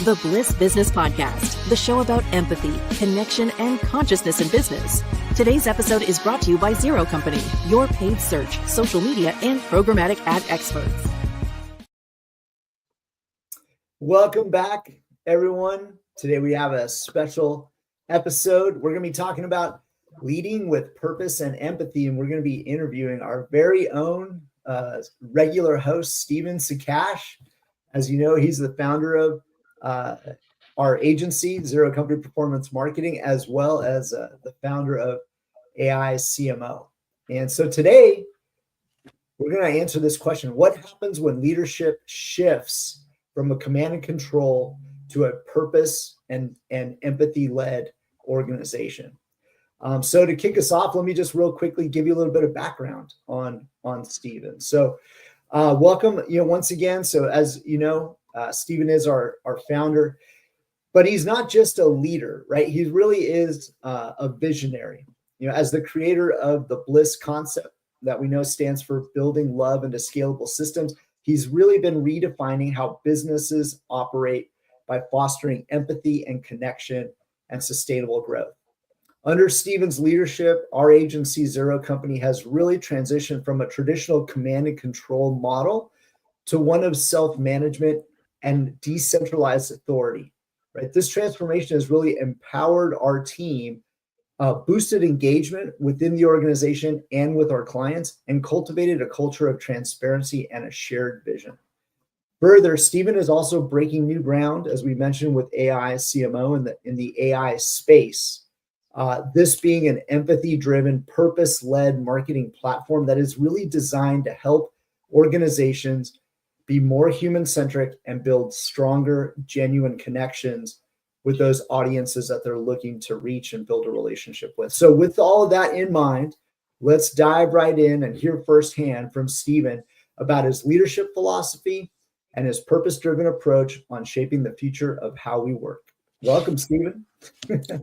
The Bliss Business Podcast, the show about empathy, connection, and consciousness in business. Today's episode is brought to you by Zero Company, your paid search, social media, and programmatic ad experts. Welcome back, everyone. Today we have a special episode. We're going to be talking about leading with purpose and empathy, and we're going to be interviewing our very own regular host, Stephen Sakach. As you know, he's the founder of our agency, Zero Company Performance Marketing, as well as the founder of AI CMO. And so today, we're going to answer this question. What happens when leadership shifts from a command and control to a purpose and empathy-led organization? So to kick us off, let me just real quickly give you a little bit of background on Stephen. So welcome, once again. So as you know, Stephen is our founder, but he's not just a leader, right? He really is a visionary. As the creator of the Bliss concept that we know stands for building love into scalable systems, he's really been redefining how businesses operate by fostering empathy and connection and sustainable growth. Under Stephen's leadership, our agency, Zero Company, has really transitioned from a traditional command and control model to one of self-management and decentralized authority, right? This transformation has really empowered our team, boosted engagement within the organization and with our clients, and cultivated a culture of transparency and a shared vision. Further, Stephen is also breaking new ground, as we mentioned, with AI CMO in the AI space. This being an empathy-driven, purpose-led marketing platform that is really designed to help organizations be more human-centric and build stronger, genuine connections with those audiences that they're looking to reach and build a relationship with. So with all of that in mind, let's dive right in and hear firsthand from Stephen about his leadership philosophy and his purpose-driven approach on shaping the future of how we work. Welcome, Stephen.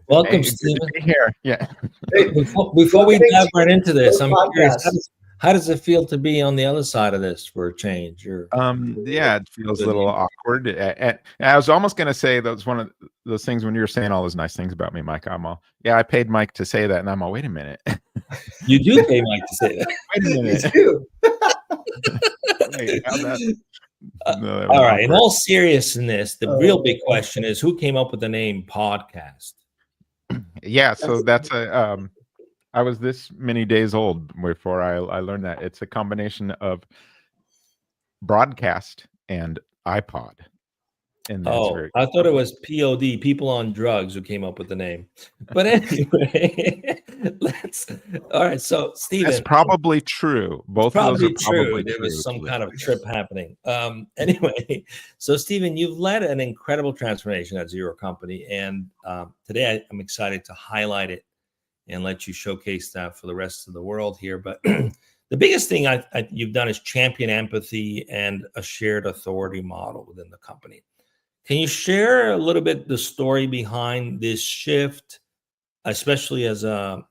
Welcome, Stephen. Here, yeah. Hey, before we dive right into this, I'm curious, how does it feel to be on the other side of this for a change? Yeah, it feels a little awkward. I was almost going to say that was one of those things when you were saying all those nice things about me, Mike. I paid Mike to say that, and I'm all, wait a minute. You do pay Mike to say that. Wait a minute. You do. Wait, how'd that? No, all right. In all seriousness, the real big question is who came up with the name podcast? Yeah, so that's I was this many days old before I learned that it's a combination of broadcast and iPod. And I thought it was POD, people on drugs, who came up with the name. But anyway, all right. So, Stephen, that's probably true. Both of those are probably true. There was some kind of trip happening. Anyway, so Stephen, you've led an incredible transformation at Zero Company, and today I'm excited to highlight it and let you showcase that for the rest of the world here. But the biggest thing you've done is champion empathy and a shared authority model within the company. Can you share a little bit the story behind this shift, especially as a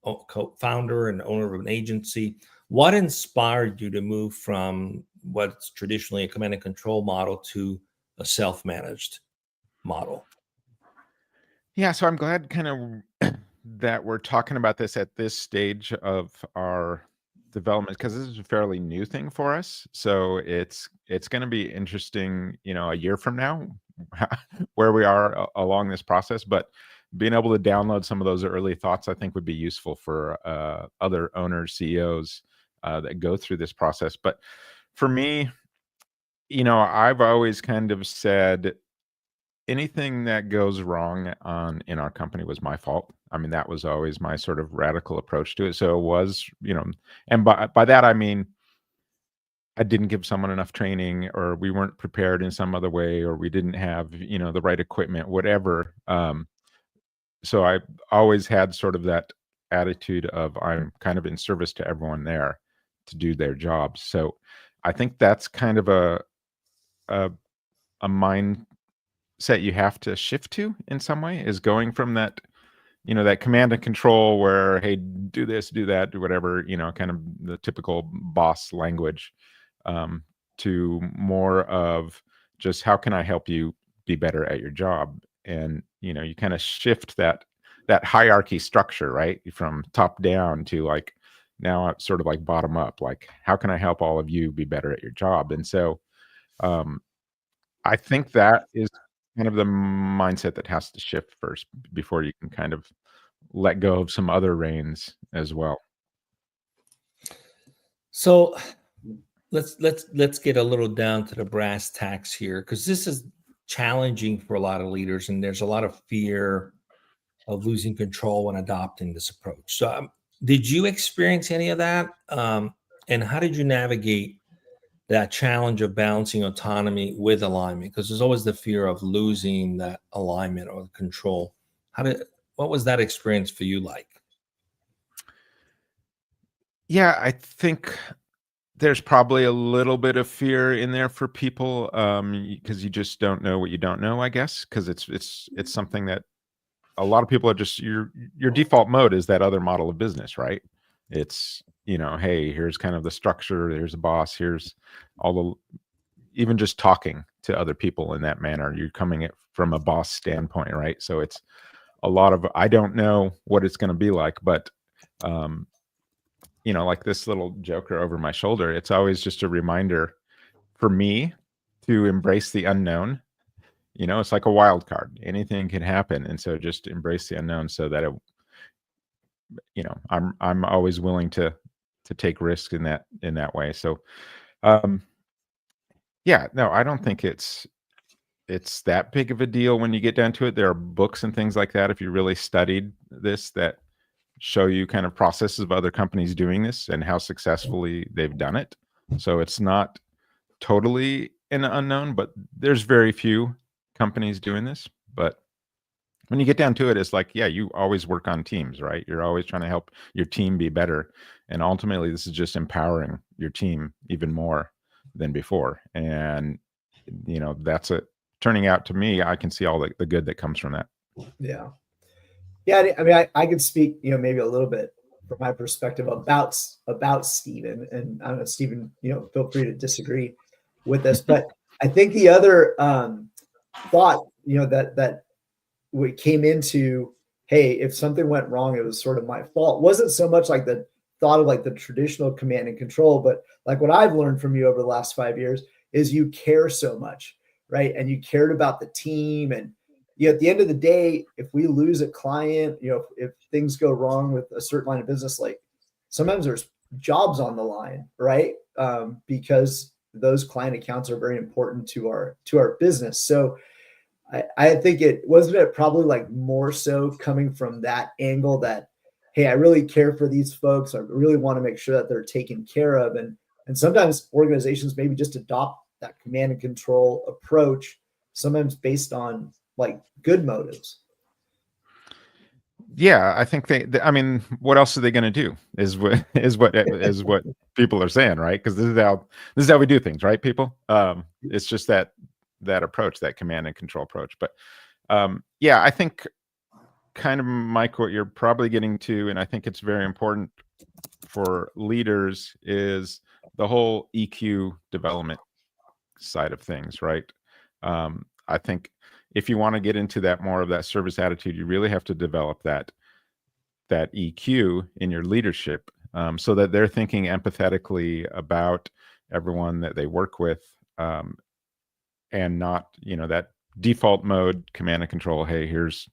co-founder and owner of an agency? What inspired you to move from what's traditionally a command and control model to a self-managed model? Yeah, so I'm glad kind of that we're talking about this at this stage of our development, because this is a fairly new thing for us. So it's going to be interesting, a year from now, where we are along this process. But being able to download some of those early thoughts, I think, would be useful for other owners, CEOs that go through this process. But for me, I've always kind of said anything that goes wrong in our company was my fault. I mean, that was always my sort of radical approach to it. So it was, and by that, I mean, I didn't give someone enough training, or we weren't prepared in some other way, or we didn't have, the right equipment, whatever. So I always had sort of that attitude of I'm kind of in service to everyone there to do their jobs. So I think that's kind of a mindset you have to shift to in some way, is going from that, that command and control where, hey, do this, do that, do whatever, kind of the typical boss language, to more of just how can I help you be better at your job. And, you know, you kind of shift that hierarchy structure, right? From top down to like, now it's sort of like bottom up, like, how can I help all of you be better at your job? And so, I think that is kind of the mindset that has to shift first before you can kind of let go of some other reins as well. So let's get a little down to the brass tacks here, because this is challenging for a lot of leaders, and there's a lot of fear of losing control when adopting this approach. So, did you experience any of that? And how did you navigate that challenge of balancing autonomy with alignment? Because there's always the fear of losing that alignment or control. What was that experience for you like? Yeah, I think there's probably a little bit of fear in there for people, because you just don't know what you don't know, I guess, because it's something that a lot of people are just, your default mode is that other model of business, right? It's, you know, hey, here's kind of the structure, there's a boss, here's all the, even just talking to other people in that manner, you're coming at from a boss standpoint, right? So it's a lot of, I don't know what it's going to be like, but you know, like this little joker over my shoulder, it's always just a reminder for me to embrace the unknown. You know, it's like a wild card. Anything can happen. And so just embrace the unknown so that it, you know, I'm always willing to take risks in that way. So yeah, no, I don't think it's that big of a deal when you get down to it. There are books and things like that, if you really studied this, that show you kind of processes of other companies doing this and how successfully they've done it. So it's not totally an unknown, but there's very few companies doing this. But when you get down to it, it's like, yeah, you always work on teams, right? You're always trying to help your team be better. And ultimately, this is just empowering your team even more than before. And, you know, that's it. Turning out, to me, I can see all the good that comes from that. Yeah. Yeah. I mean, I could speak, you know, maybe a little bit from my perspective about Stephen, and I don't know, Stephen, you know, feel free to disagree with this, but I think the other thought, you know, that we came into, hey, if something went wrong, it was sort of my fault, wasn't so much like the thought of like the traditional command and control, but like what I've learned from you over the last 5 years is you care so much, right? And you cared about the team. And you know, at the end of the day, if we lose a client, you know, if things go wrong with a certain line of business, like sometimes there's jobs on the line, right? Because those client accounts are very important to our business. So I think it probably like more so coming from that angle that, hey, I really care for these folks. I really want to make sure that they're taken care of. And sometimes organizations maybe just adopt that command and control approach, sometimes based on like good motives. Yeah, I think I mean, what else are they going to do? Is what people are saying, right? Because this is how we do things, right, people? It's just that approach, that command and control approach. But yeah, I think kind of, Mike, what you're probably getting to, and I think it's very important for leaders, is the whole EQ development side of things, right? I think if you want to get into that more of that service attitude, you really have to develop that EQ in your leadership, so that they're thinking empathetically about everyone that they work with, and not, you know, that default mode command and control. Hey, here's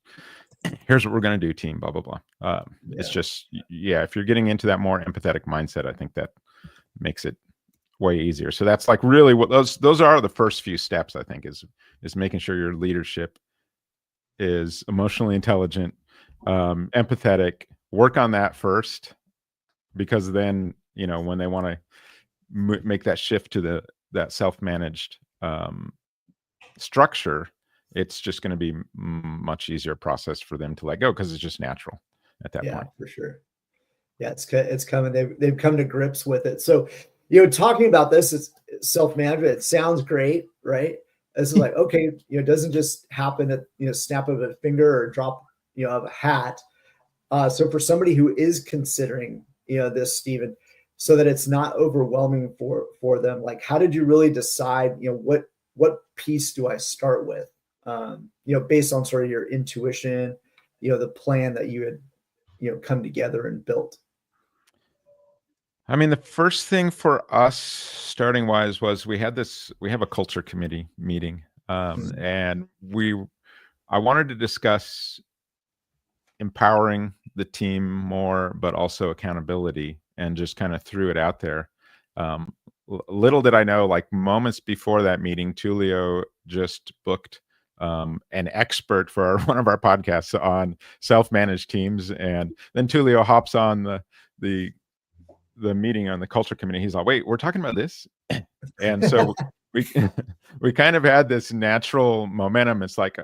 what we're going to do, team, blah, blah, blah. It's just, yeah, if you're getting into that more empathetic mindset, I think that makes it way easier. So that's like really what those are the first few steps, I think, is making sure your leadership is emotionally intelligent, empathetic. Work on that first, because then, you know, when they want to make that shift to that self-managed structure, it's just going to be much easier process for them to let go, because it's just natural at that point. Yeah, for sure. Yeah, it's coming. They've come to grips with it. So, you know, talking about this, it's self-management. It sounds great, right? This is like, okay, you know, it doesn't just happen at, you know, snap of a finger or drop, you know, of a hat. So for somebody who is considering, you know, this, Stephen, so that it's not overwhelming for them, like, how did you really decide, you know, what piece do I start with? based on sort of your intuition, the plan that you had, come together and built? I mean, the first thing for us starting wise was we have a culture committee meeting. And I wanted to discuss empowering the team more, but also accountability, and just kind of threw it out there. Little did I know, like moments before that meeting, Tullio just booked an expert for one of our podcasts on self-managed teams. And then Tullio hops on the meeting on the culture committee. He's like, wait, we're talking about this? And so we we kind of had this natural momentum. It's like,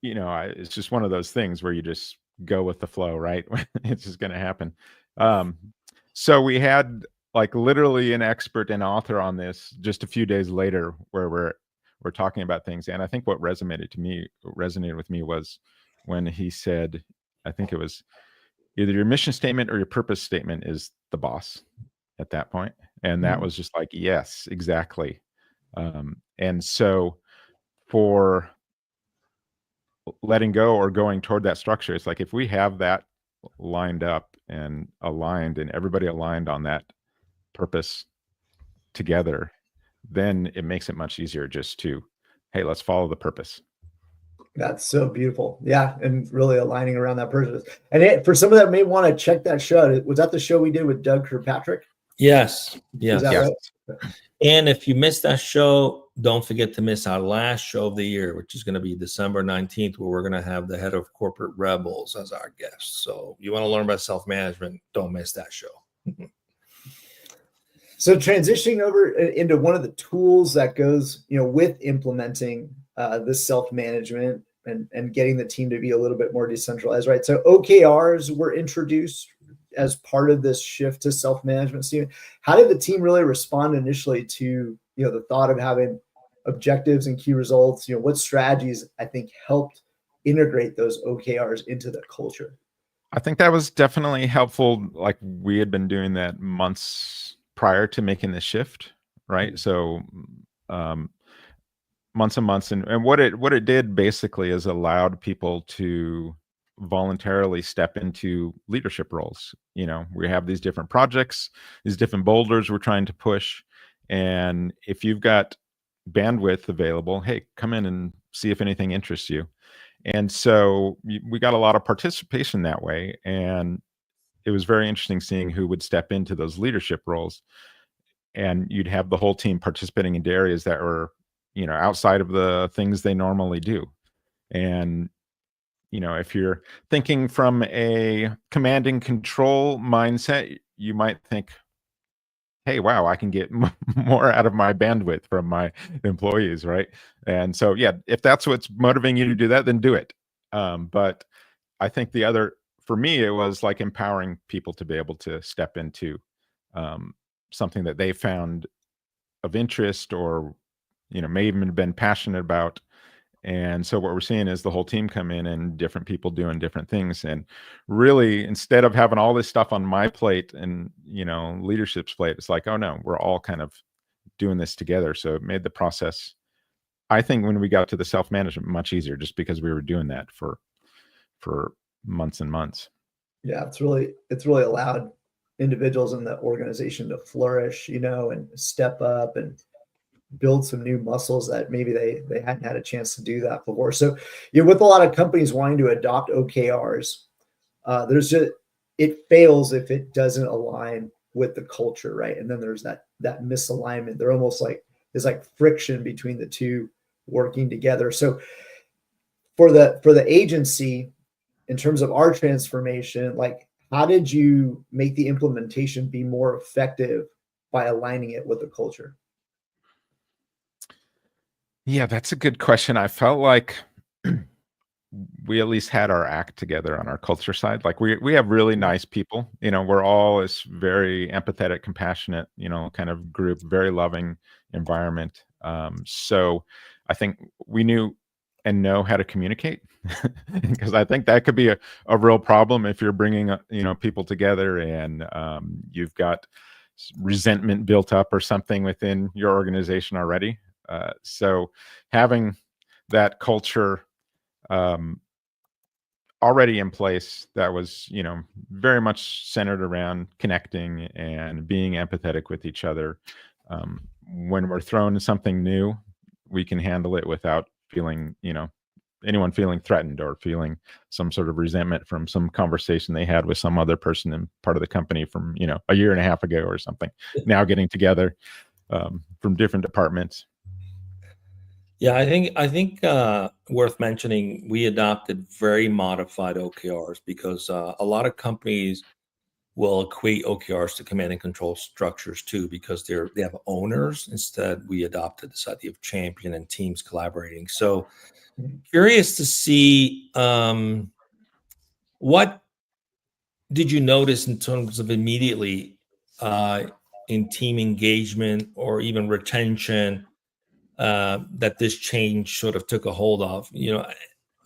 it's just one of those things where you just go with the flow, right? It's just going to happen. So we had like literally an expert and author on this just a few days later, where we're talking about things. And I think what resonated with me was when he said, I think it was either your mission statement or your purpose statement is the boss at that point. And that was just like, yes, exactly. And so for letting go or going toward that structure, it's like, if we have that lined up and aligned and everybody aligned on that purpose together, then it makes it much easier just to, hey, let's follow the purpose. That's so beautiful. Yeah. And really aligning around that purpose. And for some of that may want to check that show. Was that the show we did with Doug Kirkpatrick? Yes. Yes. Right? And if you missed that show, don't forget to miss our last show of the year, which is going to be December 19th, where we're going to have the head of Corporate Rebels as our guest. So you want to learn about self-management, don't miss that show. So transitioning over into one of the tools that goes, with implementing this self-management and getting the team to be a little bit more decentralized, right? So OKRs were introduced as part of this shift to self-management. Stephen, how did the team really respond initially to, the thought of having objectives and key results? What strategies, I think, helped integrate those OKRs into the culture? I think that was definitely helpful. Like, we had been doing that months prior to making the shift, right? So months and months. And what it did basically is allowed people to voluntarily step into leadership roles. We have these different projects, these different boulders we're trying to push. And if you've got bandwidth available, hey, come in and see if anything interests you. And so we got a lot of participation that way. And it was very interesting seeing who would step into those leadership roles. And you'd have the whole team participating in areas that were, outside of the things they normally do. And, if you're thinking from a command and control mindset, you might think, hey, wow, I can get more out of my bandwidth from my employees, right? And so, yeah, if that's what's motivating you to do that, then do it. But I think for me, it was like empowering people to be able to step into something that they found of interest, or, may even have been passionate about. And so what we're seeing is the whole team come in and different people doing different things. And really, instead of having all this stuff on my plate and, leadership's plate, it's like, oh no, we're all kind of doing this together. So it made the process, I think, when we got to the self-management, much easier, just because we were doing that for months and months. Yeah, it's really allowed individuals in the organization to flourish, and step up and build some new muscles that maybe they hadn't had a chance to do that before. So, with a lot of companies wanting to adopt OKRs, it fails if it doesn't align with the culture, right? And then there's that misalignment. They're almost like there's like friction between the two working together. So for the agency, in terms of our transformation, like, how did you make the implementation be more effective by aligning it with the culture? Yeah, that's a good question. I felt like we at least had our act together on our culture side. Like, we have really nice people. We're all this very empathetic, compassionate, kind of group, very loving environment. So I think we knew and know how to communicate, because I think that could be a real problem if you're bringing people together and you've got resentment built up or something within your organization already. So having that culture already in place that was, very much centered around connecting and being empathetic with each other. When we're thrown something new, we can handle it without feeling, anyone feeling threatened or feeling some sort of resentment from some conversation they had with some other person in part of the company from, a year and a half ago or something, now getting together from different departments. Yeah, I think worth mentioning, we adopted very modified OKRs because a lot of companies will equate OKRs to command and control structures too, because they have owners. Instead, we adopted this idea of champion and teams collaborating. So curious to see what did you notice in terms of immediately in team engagement or even retention that this change sort of took a hold of?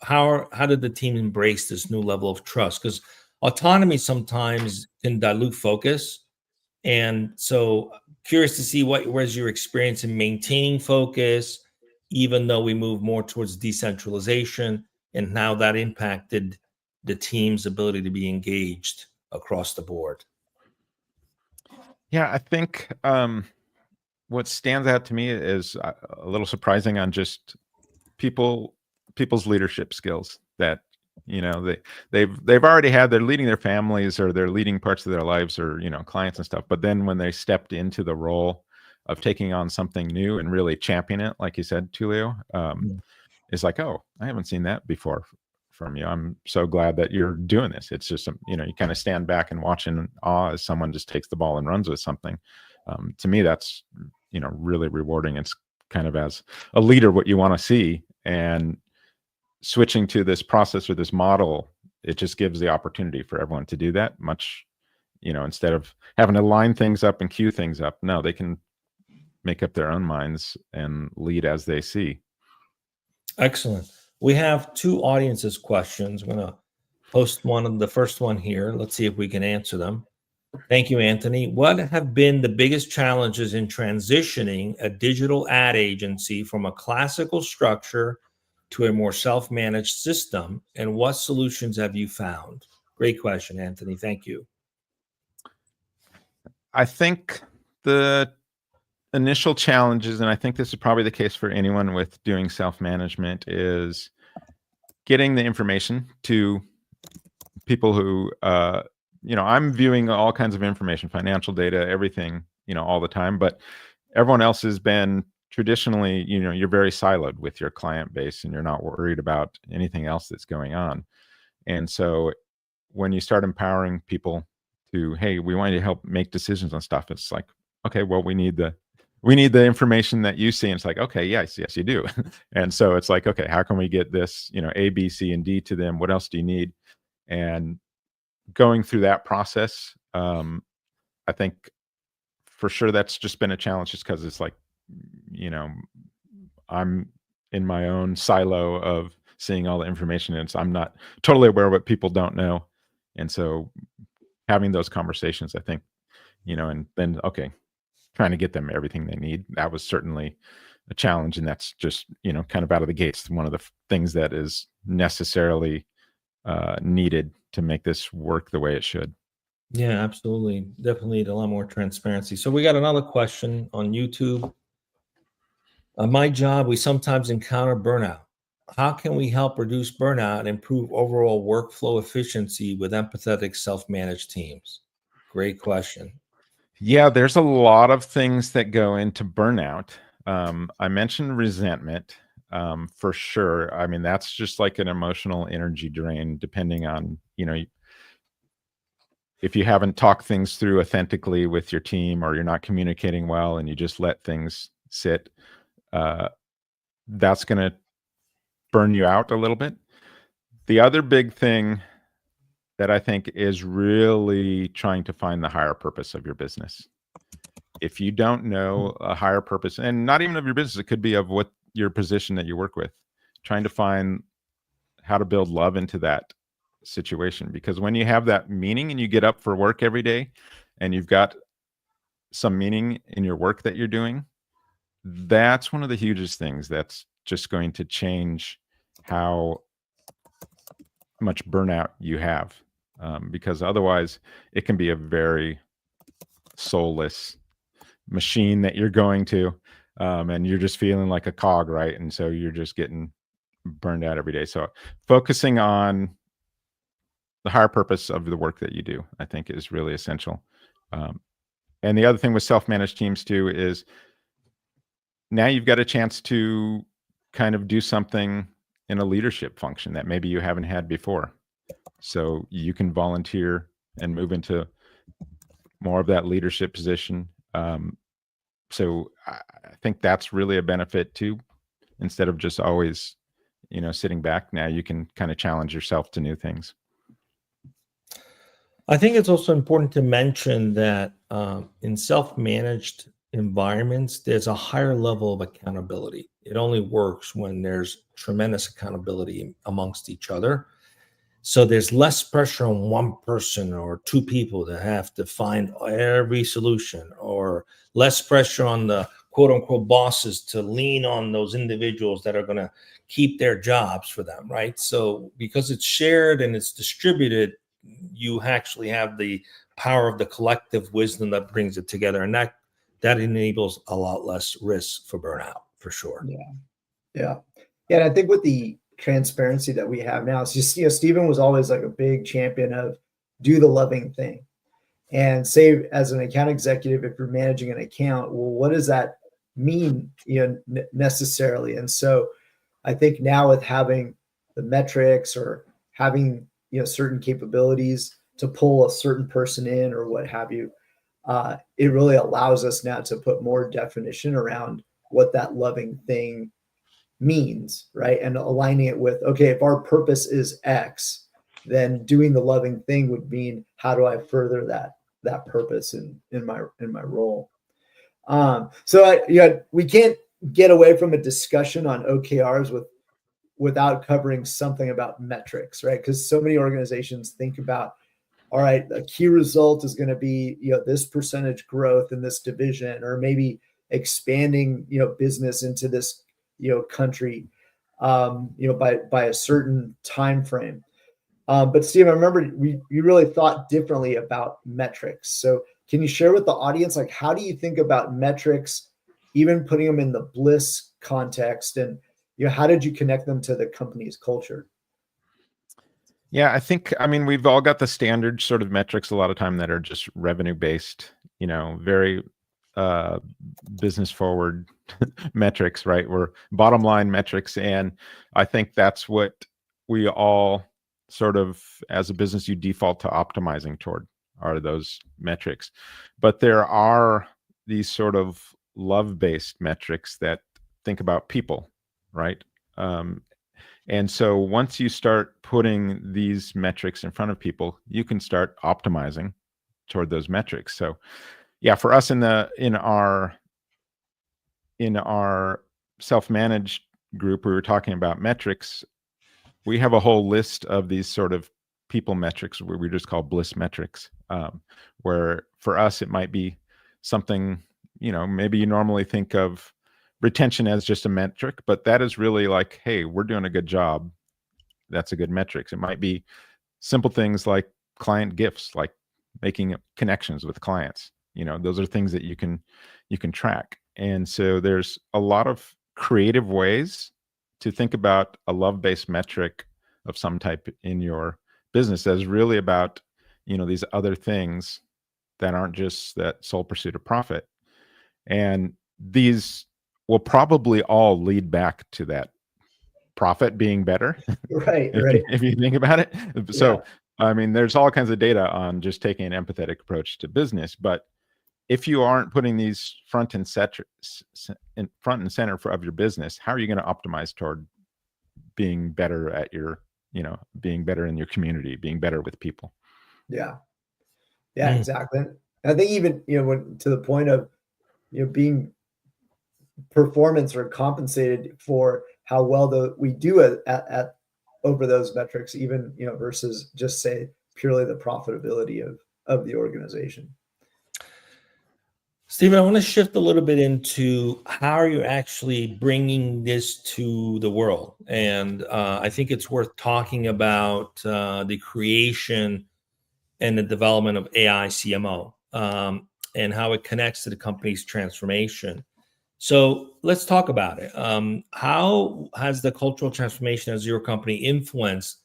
How did the team embrace this new level of trust? Because autonomy sometimes can dilute focus, and so curious to see what was your experience in maintaining focus, even though we move more towards decentralization, and how that impacted the team's ability to be engaged across the board. Yeah, I think what stands out to me is a little surprising on just people's leadership skills that they've already had. They're leading their families or they're leading parts of their lives or clients and stuff, but then when they stepped into the role of taking on something new and really champion it, like you said, Tullio, it's like, oh, I haven't seen that before from you. I'm so glad that you're doing this. It's just you kind of stand back and watch in awe as someone just takes the ball and runs with something. To me, that's really rewarding. It's kind of, as a leader, what you want to see. And switching to this process or this model, it just gives the opportunity for everyone to do that much, instead of having to line things up and queue things up. No, they can make up their own minds and lead as they see. Excellent. We have two audiences questions. I'm going to post the first one here. Let's see if we can answer them. Thank you, Anthony. What have been the biggest challenges in transitioning a digital ad agency from a classical structure to a more self-managed system, and what solutions have you found? Great question, Anthony. Thank you. I think the initial challenges, and I think this is probably the case for anyone with doing self-management, is getting the information to people who I'm viewing all kinds of information, financial data, everything, all the time, but everyone else has been traditionally, you're very siloed with your client base and you're not worried about anything else that's going on. And so when you start empowering people to, hey, we want you to help make decisions on stuff, it's like, okay, well, we need the information that you see. And it's like, okay, yes, you do. And so it's like, okay, how can we get this, A, B, C, and D to them? What else do you need? And going through that process, I think for sure that's just been a challenge, just because it's like, I'm in my own silo of seeing all the information, and so I'm not totally aware of what people don't know. And so having those conversations, I think, and then, okay, trying to get them everything they need, that was certainly a challenge. And that's just, kind of out of the gates, one of the things that is necessarily needed to make this work the way it should. Yeah, absolutely. Definitely need a lot more transparency. So we got another question on YouTube. My job, we sometimes encounter burnout. How can we help reduce burnout and improve overall workflow efficiency with empathetic self-managed teams? Great question. Yeah, there's a lot of things that go into burnout. I mentioned resentment, for sure. I mean, that's just like an emotional energy drain, depending on, if you haven't talked things through authentically with your team, or you're not communicating well and you just let things sit, that's going to burn you out a little bit. The other big thing that I think is really trying to find the higher purpose of your business. If you don't know a higher purpose, and not even of your business, it could be of what your position that you work with, trying to find how to build love into that situation. Because when you have that meaning and you get up for work every day and you've got some meaning in your work that you're doing, that's one of the hugest things that's just going to change how much burnout you have, because otherwise it can be a very soulless machine that you're going to, and you're just feeling like a cog, right? And so you're just getting burned out every day. So focusing on the higher purpose of the work that you do, I think, is really essential. And the other thing with self-managed teams too is now you've got a chance to kind of do something in a leadership function that maybe you haven't had before. So you can volunteer and move into more of that leadership position. So I think that's really a benefit too. Instead of just always, sitting back, now you can kind of challenge yourself to new things. I think it's also important to mention that in self-managed environments, there's a higher level of accountability. It only works when there's tremendous accountability amongst each other. So there's less pressure on one person or two people that have to find every solution, or less pressure on the quote unquote bosses to lean on those individuals that are going to keep their jobs for them, right? So because it's shared and it's distributed, you actually have the power of the collective wisdom that brings it together. And that enables a lot less risk for burnout, for sure. Yeah. And I think with the transparency that we have now, it's just, Stephen was always like a big champion of do the loving thing. And say as an account executive, if you're managing an account, well, what does that mean, necessarily? And so I think now with having the metrics or having, certain capabilities to pull a certain person in or what have you, it really allows us now to put more definition around what that loving thing means, right? And aligning it with, okay, if our purpose is X, then doing the loving thing would mean, how do I further that purpose in my role? So we can't get away from a discussion on OKRs without covering something about metrics, right? Because so many organizations think about, all right, a key result is going to be, this percentage growth in this division, or maybe expanding, business into this, country, by a certain time frame. But Steve, I remember you really thought differently about metrics. So can you share with the audience, like, how do you think about metrics, even putting them in the Bliss context, and how did you connect them to the company's culture? Yeah, I mean, we've all got the standard sort of metrics a lot of time that are just revenue based, very business forward metrics, right? We're bottom line metrics. And I think that's what we all sort of, as a business, you default to optimizing toward, are those metrics. But there are these sort of love-based metrics that think about people, right? And so once you start putting these metrics in front of people, you can start optimizing toward those metrics. So yeah, for us in our self-managed group, we were talking about metrics. We have a whole list of these sort of people metrics where we just call Bliss metrics, where for us it might be something, maybe you normally think of retention as just a metric, but that is really like, hey, we're doing a good job. That's a good metric. It might be simple things like client gifts, like making connections with clients. Those are things that you can track. And so there's a lot of creative ways to think about a love-based metric of some type in your business that is really about, these other things that aren't just that sole pursuit of profit. And these will probably all lead back to that profit being better. Right. if you think about it. So, I mean, there's all kinds of data on just taking an empathetic approach to business, but if you aren't putting these front and center of your business, how are you going to optimize toward being better at your, being better in your community, being better with people? Yeah, exactly. I think even, when to the point of, being performance or compensated for how well we do at over those metrics, even, versus just say purely the profitability of the organization. Stephen, I want to shift a little bit into how are you actually bringing this to the world? And I think it's worth talking about the creation and the development of AI CMO and how it connects to the company's transformation. So let's talk about it. How has the cultural transformation of Zero Company influenced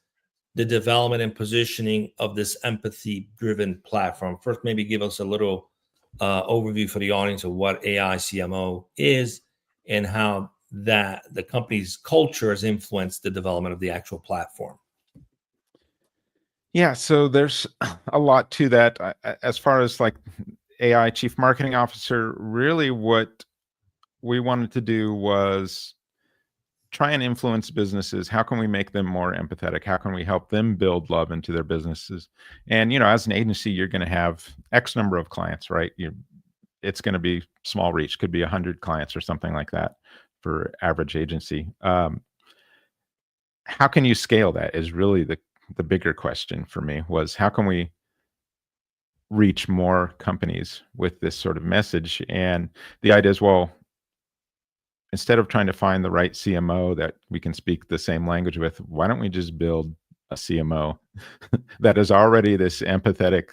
the development and positioning of this empathy-driven platform? First, maybe give us a little overview for the audience of what AI CMO is and how that the company's culture has influenced the development of the actual platform. Yeah, so there's a lot to that. As far as like AI chief marketing officer, really what we wanted to do was try and influence businesses. How can we make them more empathetic? How can we help them build love into their businesses? And, as an agency, you're going to have X number of clients, right? It's going to be small reach, could be 100 clients or something like that for average agency. How can you scale that is really the bigger question for me, was how can we reach more companies with this sort of message? And the idea is, well, instead of trying to find the right CMO that we can speak the same language with, why don't we just build a CMO that is already this empathetic,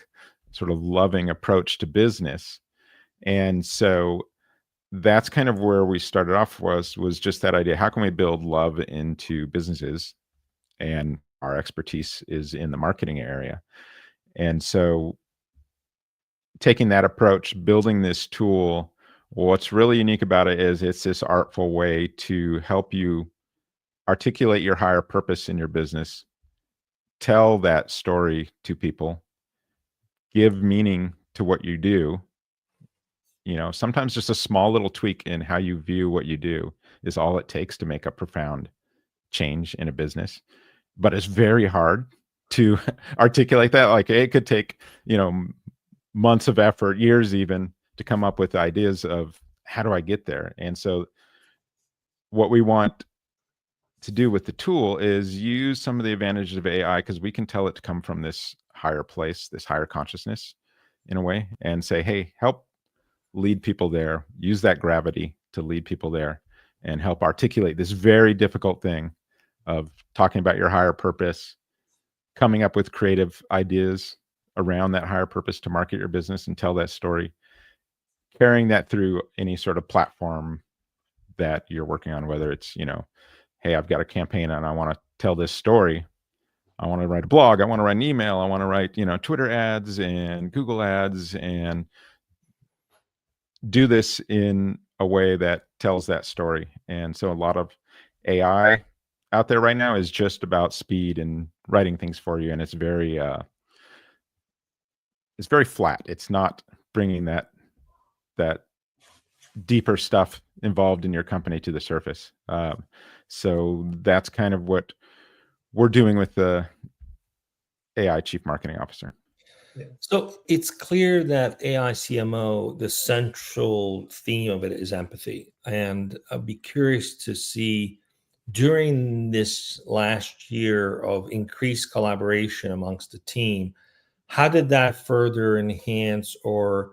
sort of loving approach to business? And so that's kind of where we started off, was just that idea. How can we build love into businesses? And our expertise is in the marketing area. And so taking that approach, building this tool, what's really unique about it is it's this artful way to help you articulate your higher purpose in your business, tell that story to people, give meaning to what you do. Sometimes just a small little tweak in how you view what you do is all it takes to make a profound change in a business. But it's very hard to articulate that. Like, it could take, months of effort, years even, to come up with ideas of how do I get there. And so what we want to do with the tool is use some of the advantages of AI, because we can tell it to come from this higher place, this higher consciousness in a way, and say, hey, help lead people there. Use that gravity to lead people there and help articulate this very difficult thing of talking about your higher purpose, coming up with creative ideas around that higher purpose to market your business and tell that story, carrying that through any sort of platform that you're working on, whether it's, hey, I've got a campaign and I want to tell this story. I want to write a blog. I want to write an email. I want to write, Twitter ads and Google ads, and do this in a way that tells that story. And so a lot of AI out there right now is just about speed and writing things for you. And it's very flat. It's not bringing that deeper stuff involved in your company to the surface. So that's kind of what we're doing with the AI Chief Marketing Officer. So it's clear that AI CMO, the central theme of it is empathy. And I'd be curious to see, during this last year of increased collaboration amongst the team, how did that further enhance or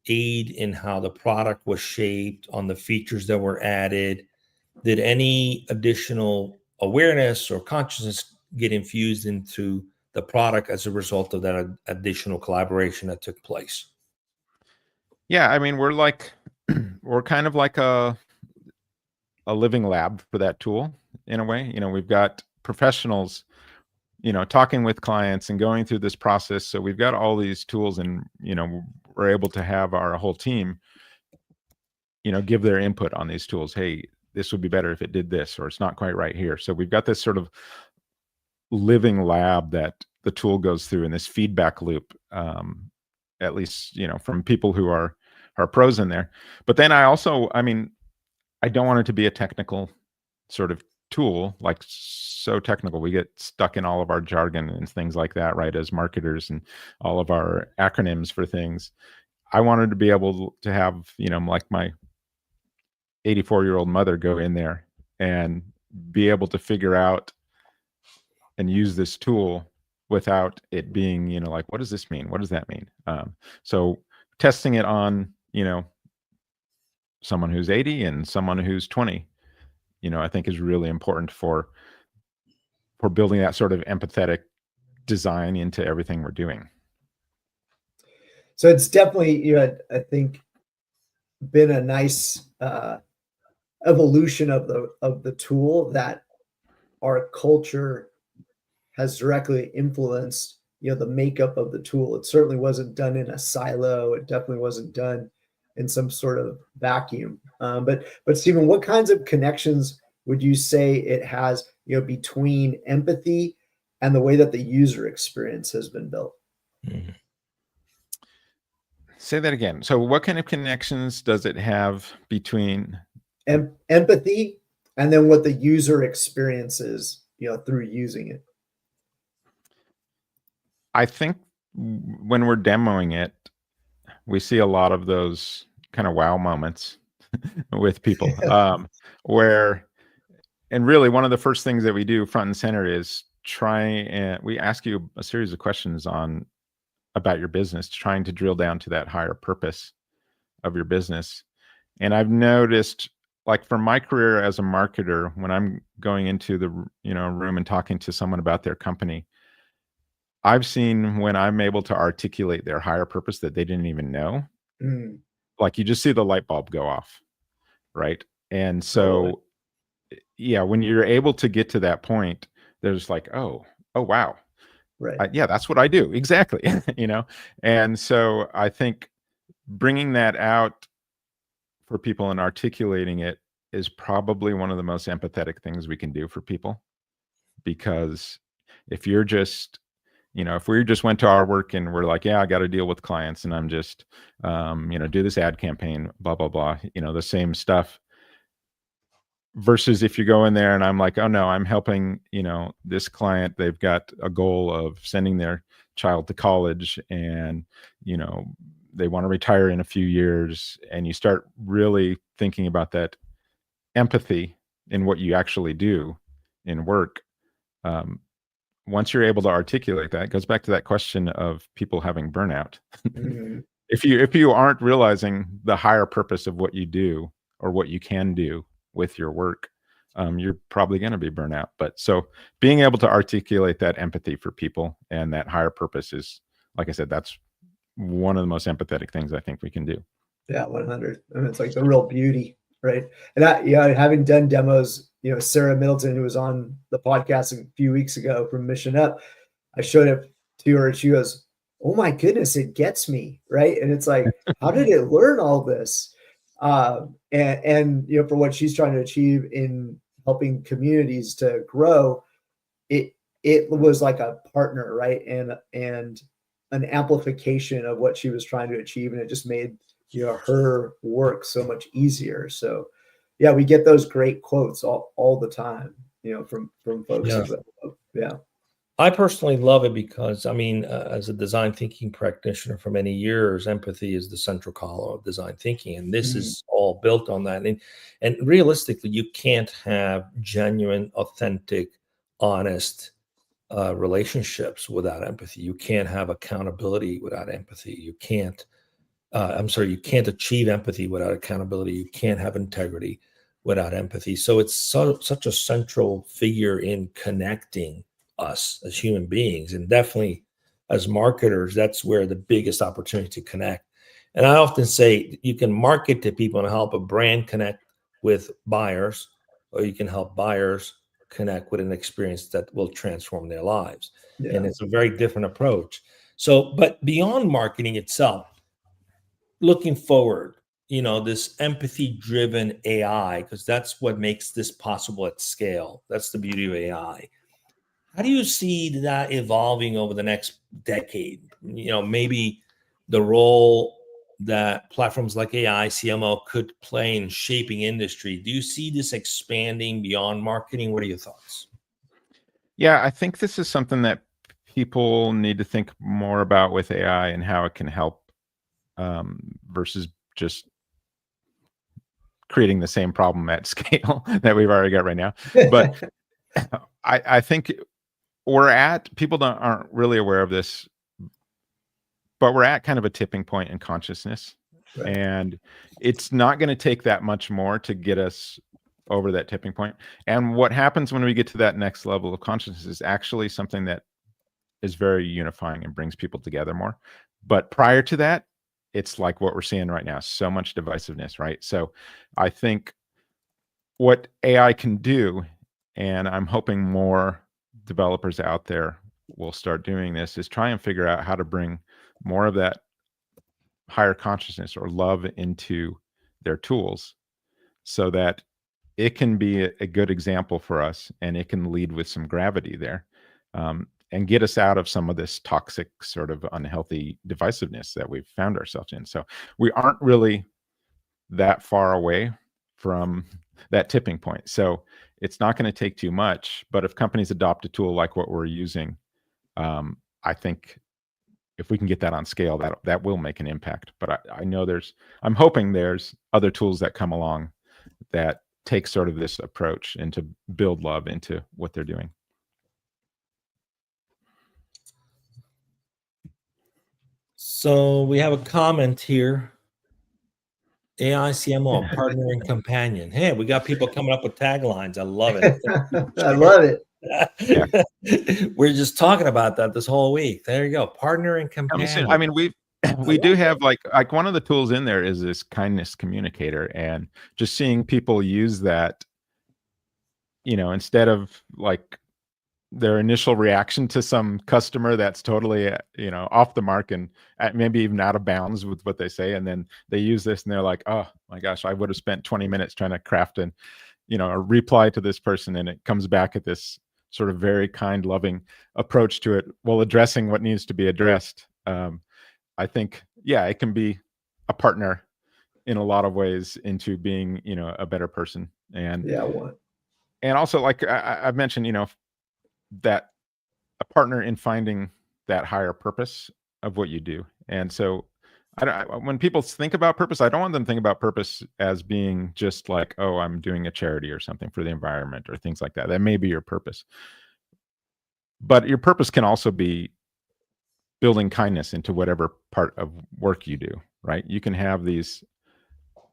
aid in how the product was shaped, on the features that were added? Did any additional awareness or consciousness get infused into the product as a result of that additional collaboration that took place? Yeah, I mean, we're kind of like a living lab for that tool in a way. We've got professionals, talking with clients and going through this process. So we've got all these tools, and, we're able to have our whole team, give their input on these tools. Hey, this would be better if it did this, or it's not quite right here. So we've got this sort of living lab that the tool goes through in this feedback loop, at least, from people who are pros in there. But then I don't want it to be a technical sort of tool, like so technical. We get stuck in all of our jargon and things like that, right? As marketers, and all of our acronyms for things. I wanted to be able to have, like my 84-year-old mother go in there and be able to figure out and use this tool without it being, like, what does this mean? What does that mean? So testing it on, someone who's 80 and someone who's 20, I think is really important for building that sort of empathetic design into everything we're doing. So it's definitely, I think, been a nice evolution of the tool that our culture has directly influenced, the makeup of the tool. It certainly wasn't done in a silo. It definitely wasn't done in some sort of vacuum. But Stephen, what kinds of connections would you say it has, between empathy and the way that the user experience has been built? Mm-hmm. Say that again. So what kind of connections does it have between empathy and then what the user experiences, through using it? I think when we're demoing it, we see a lot of those kind of wow moments with people, and really one of the first things that we do front and center is we ask you a series of questions about your business, trying to drill down to that higher purpose of your business. And I've noticed, like for my career as a marketer, when I'm going into the room and talking to someone about their company, I've seen when I'm able to articulate their higher purpose that they didn't even know. Like you just see the light bulb go off, right? And so, yeah, when you're able to get to that point, there's like, oh wow, right? Yeah, that's what I do exactly, And so I think bringing that out for people and articulating it is probably one of the most empathetic things we can do for people, because if you're just if we just went to our work and we're like, yeah, I got to deal with clients and I'm just, do this ad campaign, blah, blah, blah, the same stuff. Versus if you go in there and I'm like, oh no, I'm helping, this client, they've got a goal of sending their child to college and, they want to retire in a few years. And you start really thinking about that empathy in what you actually do in work. Once you're able to articulate that, it goes back to that question of people having burnout. Mm-hmm. If you aren't realizing the higher purpose of what you do or what you can do with your work, you're probably going to be burnout. But so being able to articulate that empathy for people and that higher purpose is, like I said, that's one of the most empathetic things I think we can do. Yeah, 100. I mean, it's like the real beauty, right? And having done demos, Sarah Middleton, who was on the podcast a few weeks ago from Mission Up, I showed it to her and she goes, oh my goodness, it gets me, right? And it's like, how did it learn all this? And for what she's trying to achieve in helping communities to grow, it was like a partner, right? And an amplification of what she was trying to achieve, and it just made her work so much easier. So yeah, we get those great quotes all the time, from folks. Yeah. I personally love it because, as a design thinking practitioner for many years, empathy is the central column of design thinking. And this is all built on that. And realistically, you can't have genuine, authentic, honest relationships without empathy. You can't have accountability without empathy. You can't achieve empathy without accountability. You can't have integrity without empathy. So it's such a central figure in connecting us as human beings, and definitely as marketers, that's where the biggest opportunity to connect. And I often say you can market to people and help a brand connect with buyers, or you can help buyers connect with an experience that will transform their lives. Yeah. And it's a very different approach. So, but beyond marketing itself, looking forward, this empathy-driven AI, because that's what makes this possible at scale. That's the beauty of AI. How do you see that evolving over the next decade? Maybe the role that platforms like AI CMO could play in shaping industry. Do you see this expanding beyond marketing? What are your thoughts? Yeah, I think this is something that people need to think more about with AI and how it can help, versus just creating the same problem at scale that we've already got right now. But I think people aren't really aware of this, but we're at kind of a tipping point in consciousness. Right. And it's not going to take that much more to get us over that tipping point. And what happens when we get to that next level of consciousness is actually something that is very unifying and brings people together more. But prior to that, it's like what we're seeing right now, so much divisiveness, right? So I think what AI can do, and I'm hoping more developers out there will start doing this, is try and figure out how to bring more of that higher consciousness or love into their tools so that it can be a good example for us, and it can lead with some gravity there, and get us out of some of this toxic sort of unhealthy divisiveness that we've found ourselves in. So we aren't really that far away from that tipping point. So it's not going to take too much, but if companies adopt a tool like what we're using, I think if we can get that on scale, that will make an impact. But I know I'm hoping there's other tools that come along that take sort of this approach and to build love into what they're doing. So we have a comment here. AI CMO, partner and companion. Hey, we got people coming up with taglines. I love it. I love it. Yeah. We're just talking about that this whole week. There you go. Partner and companion. I mean, we do have like one of the tools in there is this kindness communicator, and just seeing people use that, instead of like their initial reaction to some customer that's totally, off the mark and maybe even out of bounds with what they say. And then they use this and they're like, oh my gosh, I would have spent 20 minutes trying to craft a reply to this person. And it comes back at this sort of very kind, loving approach to it while addressing what needs to be addressed. I think, it can be a partner in a lot of ways into being, a better person. And and also, like I've mentioned, that a partner in finding that higher purpose of what you do. And so when people think about purpose, I don't want them to think about purpose as being just like, oh, I'm doing a charity or something for the environment or things like that. That may be your purpose. But your purpose can also be building kindness into whatever part of work you do, right? You can have these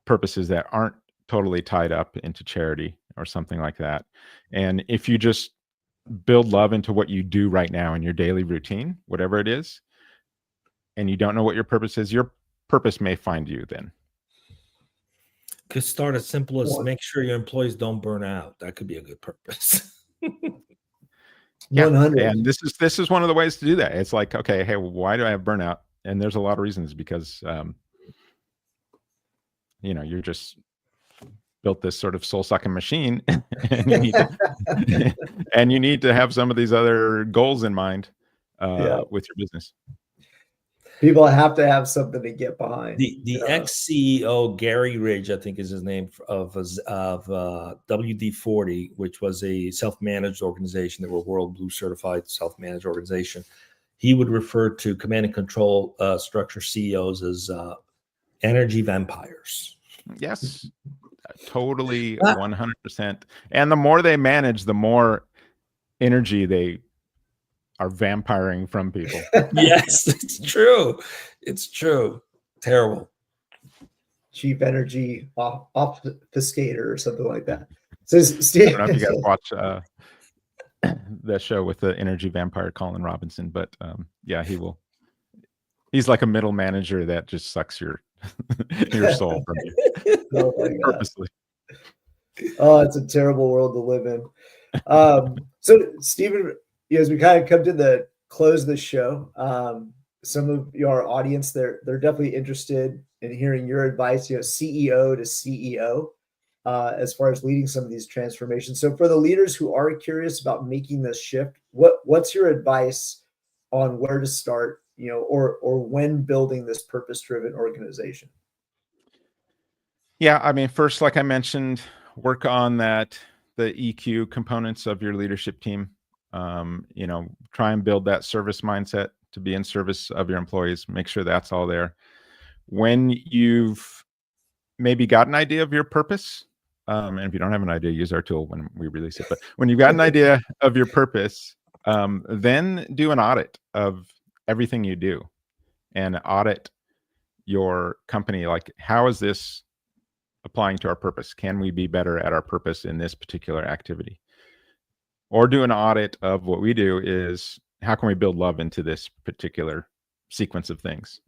purposes that aren't totally tied up into charity or something like that. And if you just build love into what you do right now in your daily routine, whatever it is, and you don't know what your purpose is, your purpose may find you then. Could start as simple as make sure your employees don't burn out. That could be a good purpose. 100. And this is one of the ways to do that. It's like, okay, hey, why do I have burnout? And there's a lot of reasons, because you're just built this sort of soul-sucking machine, and you need to have some of these other goals in mind with your business. People have to have something to get behind. The ex-CEO Gary Ridge, I think is his name, of WD-40, which was a self-managed organization. They were World Blue certified self-managed organization. He would refer to command and control structure CEOs as energy vampires. Yes. Totally, 100%. And the more they manage, the more energy they are vampiring from people. Yes, it's true. It's true. Terrible. Chief energy obfuscator or something like that. So Steve, I don't know if you guys watch that show with the energy vampire Colin Robinson, but he's like a middle manager that just sucks your soul from you. Oh my God. Purposely. Oh, it's a terrible world to live in. So Stephen, as we kind of come to the close of the show, some of your audience, they're definitely interested in hearing your advice, CEO to CEO, as far as leading some of these transformations. So for the leaders who are curious about making this shift, what's your advice on where to start, or when building this purpose-driven organization? Yeah, I mean, first, like I mentioned, work on the EQ components of your leadership team. Try and build that service mindset to be in service of your employees. Make sure that's all there. When you've maybe got an idea of your purpose, and if you don't have an idea, use our tool when we release it. But when you've got an idea of your purpose, then do an audit of everything you do, and audit your company, like, how is this applying to our purpose? Can we be better at our purpose in this particular activity? Or do an audit of what we do is, how can we build love into this particular sequence of things?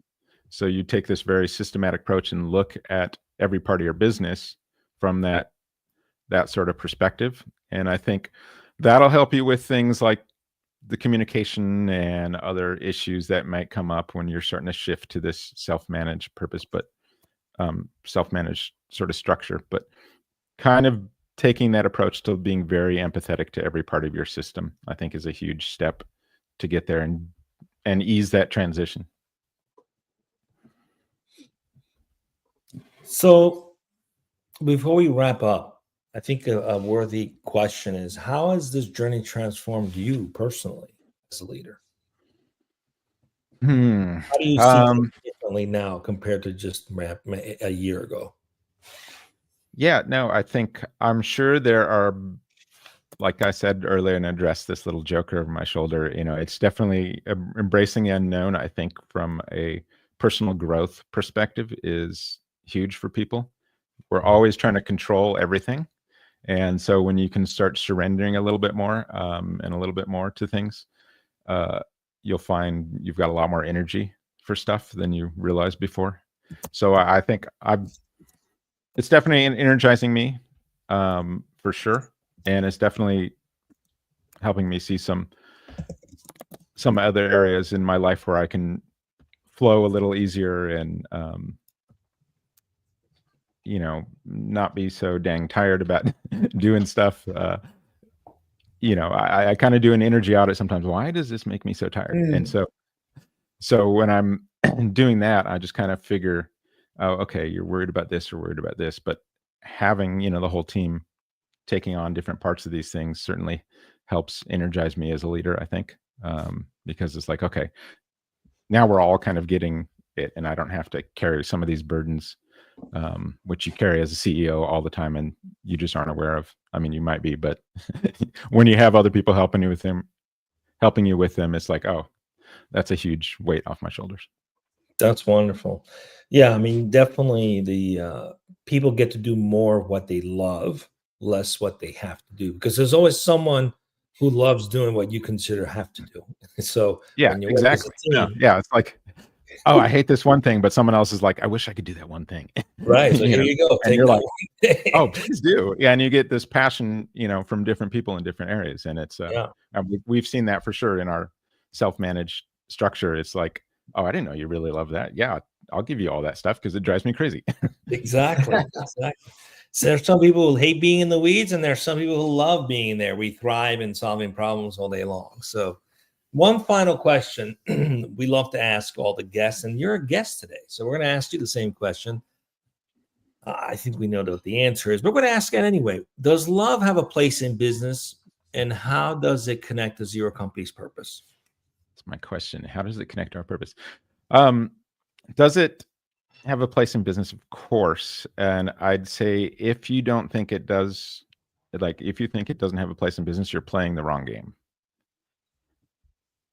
So you take this very systematic approach and look at every part of your business from that sort of perspective. And I think that'll help you with things like the communication and other issues that might come up when you're starting to shift to this self-managed purpose, but self-managed sort of structure, but kind of taking that approach to being very empathetic to every part of your system, I think, is a huge step to get there and ease that transition. So before we wrap up, I think a worthy question is, how has this journey transformed you personally as a leader? How do you see things differently now compared to just a year ago? Yeah, no, I'm sure there are, like I said earlier and addressed this little joker over my shoulder, it's definitely embracing the unknown. I think from a personal growth perspective is huge for people. We're always trying to control everything. And so when you can start surrendering a little bit more and a little bit more to things, you'll find you've got a lot more energy for stuff than you realized before. So I think it's definitely energizing me for sure. And it's definitely helping me see some other areas in my life where I can flow a little easier and, not be so dang tired about doing stuff. I kind of do an energy audit sometimes. Why does this make me so tired? And so when I'm doing that, I just kind of figure, oh, okay, you're worried about this or worried about this. But having, the whole team taking on different parts of these things certainly helps energize me as a leader, I think, because it's like, okay, now we're all kind of getting it, and I don't have to carry some of these burdens, which you carry as a CEO all the time, and you just aren't aware of. I mean, you might be, but when you have other people helping you with them, it's like, oh, that's a huge weight off my shoulders. That's wonderful. Yeah, I mean, definitely the people get to do more of what they love, less what they have to do, because there's always someone who loves doing what you consider have to do. So yeah, when you exactly. Yeah, it's like, oh, I hate this one thing, but someone else is like, I wish I could do that one thing. Right. So here you go. And you're like, oh, please do. Yeah. And you get this passion, from different people in different areas. And it's, we've seen that for sure in our self-managed structure. It's like, oh, I didn't know you really love that. Yeah, I'll give you all that stuff because it drives me crazy. Exactly. So there's some people who hate being in the weeds, and there's some people who love being in there. We thrive in solving problems all day long. So one final question we love to ask all the guests, and you're a guest today, so we're going to ask you the same question. I think we know what the answer is, but we're going to ask it anyway. Does love have a place in business, and how does it connect to Zero Company's purpose? That's my question. How does it connect to our purpose? Does it have a place in business? Of course. And I'd say if you don't think it does, if you think it doesn't have a place in business, you're playing the wrong game.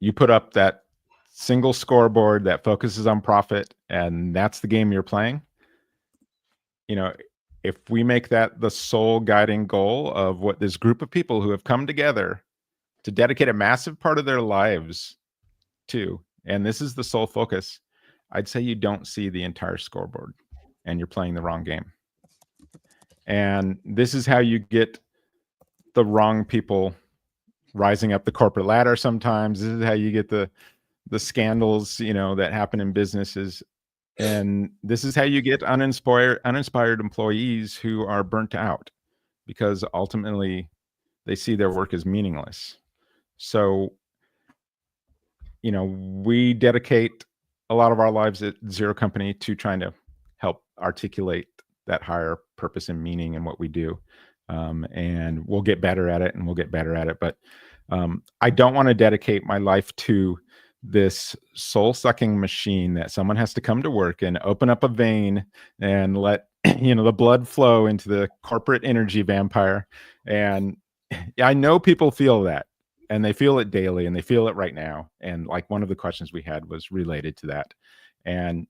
You put up that single scoreboard that focuses on profit, and that's the game you're playing. If we make that the sole guiding goal of what this group of people who have come together to dedicate a massive part of their lives to, and this is the sole focus, I'd say you don't see the entire scoreboard and you're playing the wrong game. And this is how you get the wrong people rising up the corporate ladder sometimes. This is how you get the scandals, that happen in businesses. And this is how you get uninspired employees who are burnt out because ultimately they see their work as meaningless. So, we dedicate a lot of our lives at Zero Company to trying to help articulate that higher purpose and meaning in what we do. And we'll get better at it. But I don't want to dedicate my life to this soul-sucking machine that someone has to come to work and open up a vein and let the blood flow into the corporate energy vampire. And I know people feel that, and they feel it daily, and they feel it right now. And like one of the questions we had was related to that. And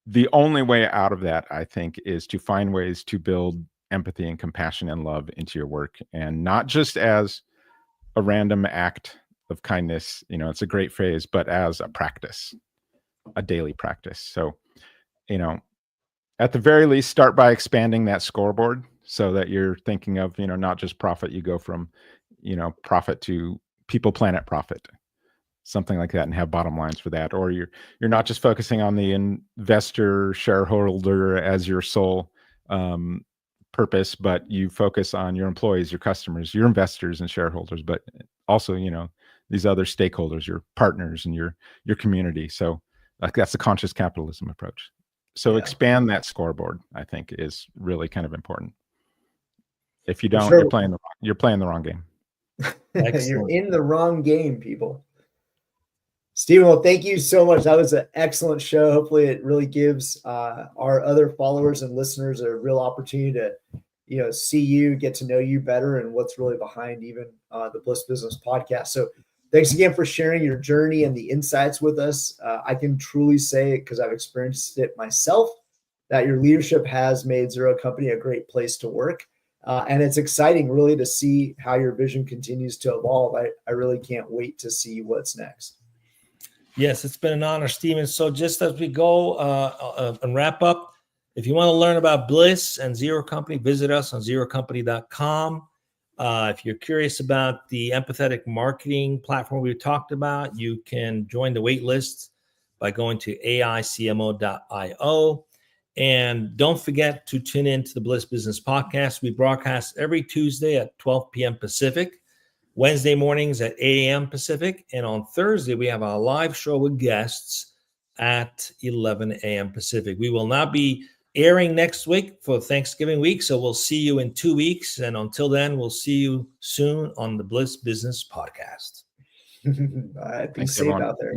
the only way out of that, I think, is to find ways to build empathy and compassion and love into your work, and not just as a random act of kindness. It's a great phrase, but as a practice, a daily practice. So, at the very least, start by expanding that scoreboard so that you're thinking of, not just profit. You go from, profit to people, planet, profit, something like that, and have bottom lines for that. Or you're not just focusing on the investor shareholder as your sole purpose, but you focus on your employees, your customers, your investors and shareholders, but also, these other stakeholders, your partners and your community. So that's the conscious capitalism approach. So expand that scoreboard, I think, is really kind of important. If you don't, you're playing the wrong game. You're in the wrong game, people. Stephen, well, thank you so much. That was an excellent show. Hopefully it really gives our other followers and listeners a real opportunity to, see you, get to know you better, and what's really behind even the Bliss Business podcast. So thanks again for sharing your journey and the insights with us. I can truly say, because I've experienced it myself, that your leadership has made Zero Company a great place to work. And it's exciting really to see how your vision continues to evolve. I really can't wait to see what's next. Yes, it's been an honor, Stephen. So just as we go and wrap up, if you want to learn about Bliss and Zero Company, visit us on zerocompany.com. If you're curious about the empathetic marketing platform we talked about, you can join the wait list by going to aicmo.io. And don't forget to tune in to the Bliss Business Podcast. We broadcast every Tuesday at 12 p.m. Pacific, Wednesday mornings at 8 a.m. Pacific, and on Thursday, we have our live show with guests at 11 a.m. Pacific. We will not be airing next week for Thanksgiving week, so we'll see you in 2 weeks. And until then, we'll see you soon on the Bliss Business Podcast. All right, be safe out there.